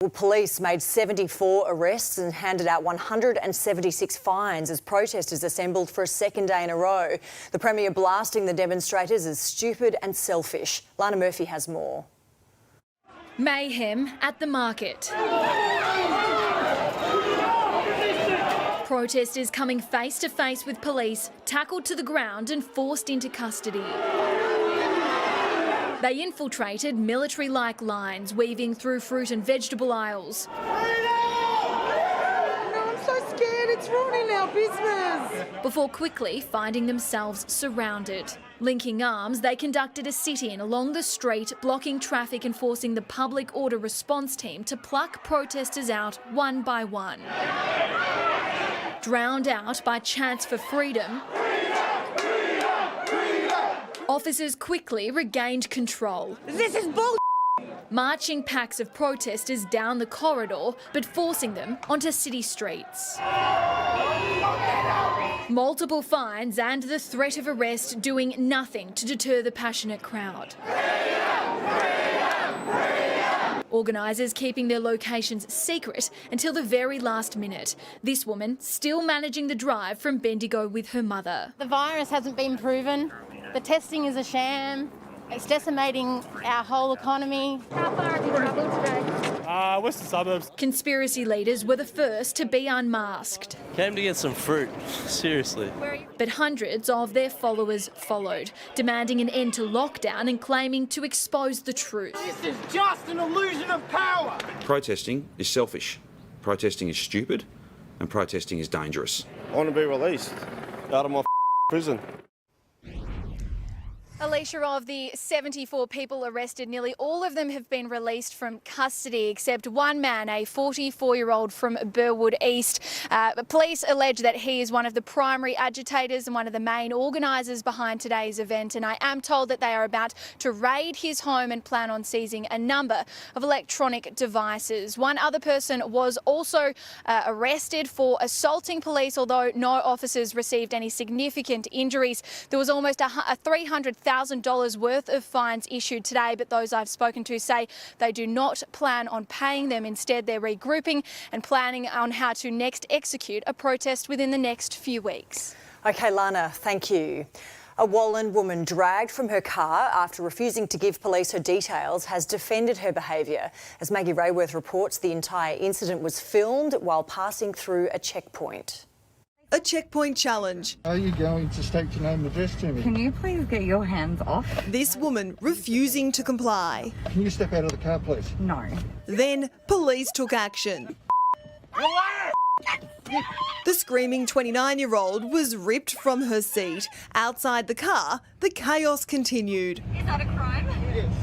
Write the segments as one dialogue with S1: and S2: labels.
S1: Well, police made 74 arrests and handed out 176 fines as protesters assembled for a second day in a row. The Premier blasting the demonstrators as stupid and selfish. Lana Murphy has more.
S2: Mayhem at the market. Protesters coming face to face with police, tackled to the ground and forced into custody. They infiltrated military-like lines, weaving through fruit and vegetable aisles.
S3: No, I'm so scared, it's ruining our business.
S2: Before quickly finding themselves surrounded. Linking arms, they conducted a sit-in along the street, blocking traffic and forcing the public order response team to pluck protesters out one by one. Drowned out by chants for freedom, officers quickly regained control.
S3: This is bull.
S2: Marching packs of protesters down the corridor, but forcing them onto city streets. Multiple fines and the threat of arrest doing nothing to deter the passionate crowd. Organisers keeping their locations secret until the very last minute. This woman still managing the drive from Bendigo with her mother.
S4: The virus hasn't been proven. The testing is a sham. It's decimating our whole economy. How far have you travelled today?
S5: Western suburbs.
S2: Conspiracy leaders were the first to be unmasked.
S5: Came to get some fruit, seriously.
S2: But hundreds of their followers followed, demanding an end to lockdown and claiming to expose the truth.
S6: This is just an illusion of power.
S7: Protesting is selfish, protesting is stupid, and protesting is dangerous.
S8: I want to be released out of my prison.
S2: Alicia, of the 74 people arrested, nearly all of them have been released from custody, except one man, a 44-year-old from Burwood East. Police allege that he is one of the primary agitators and one of the main organisers behind today's event, and I am told that they are about to raid his home and plan on seizing a number of electronic devices. One other person was also arrested for assaulting police, although no officers received any significant injuries. There was almost a $300,000 worth of fines issued today, but those I've spoken to say they do not plan on paying them. Instead, they're regrouping and planning on how to next execute a protest within the next few weeks.
S1: OK, Lana, thank you. A Wallan woman dragged from her car after refusing to give police her details has defended her behaviour. As Maggie Rayworth reports, the entire incident was filmed while passing through a checkpoint.
S9: A checkpoint challenge.
S6: Are you going to state your name and address to me?
S10: Can you please get your hands off?
S9: This woman refusing to comply.
S6: Can you step out of the car, please?
S10: No.
S9: Then police took action. The screaming 29-year-old was ripped from her seat. Outside the car, the chaos continued.
S10: Is that a crime?
S6: Yes.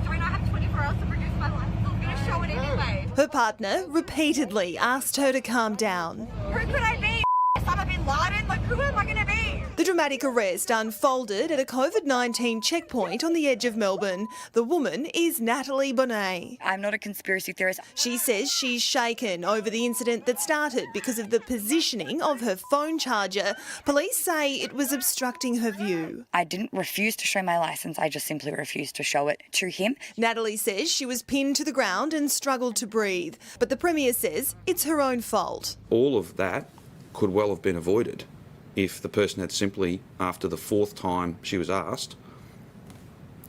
S10: Do I not have 24 hours to produce my license? I'm going to show it anyway.
S9: Her partner repeatedly asked her to calm down.
S10: Who could I be? Osama bin Laden? Like, who am I going to be?
S9: The dramatic arrest unfolded at a COVID-19 checkpoint on the edge of Melbourne. The woman is Natalie Bonet.
S10: I'm not a conspiracy theorist.
S9: She says she's shaken over the incident that started because of the positioning of her phone charger. Police say it was obstructing her view.
S10: I didn't refuse to show my license. I just simply refused to show it to him.
S9: Natalie says she was pinned to the ground and struggled to breathe. But the Premier says it's her own fault.
S7: All of that could well have been avoided if the person had simply, after the fourth time she was asked,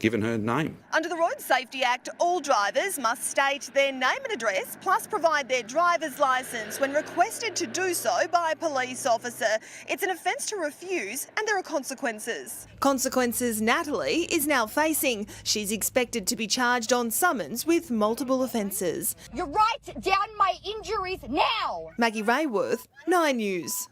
S7: given her name.
S9: Under the Road Safety Act, all drivers must state their name and address, plus provide their driver's licence when requested to do so by a police officer. It's an offence to refuse, and there are consequences. Consequences Natalie is now facing. She's expected to be charged on summons with multiple offences.
S4: You write down my injuries now!
S9: Maggie Rayworth, 9 News.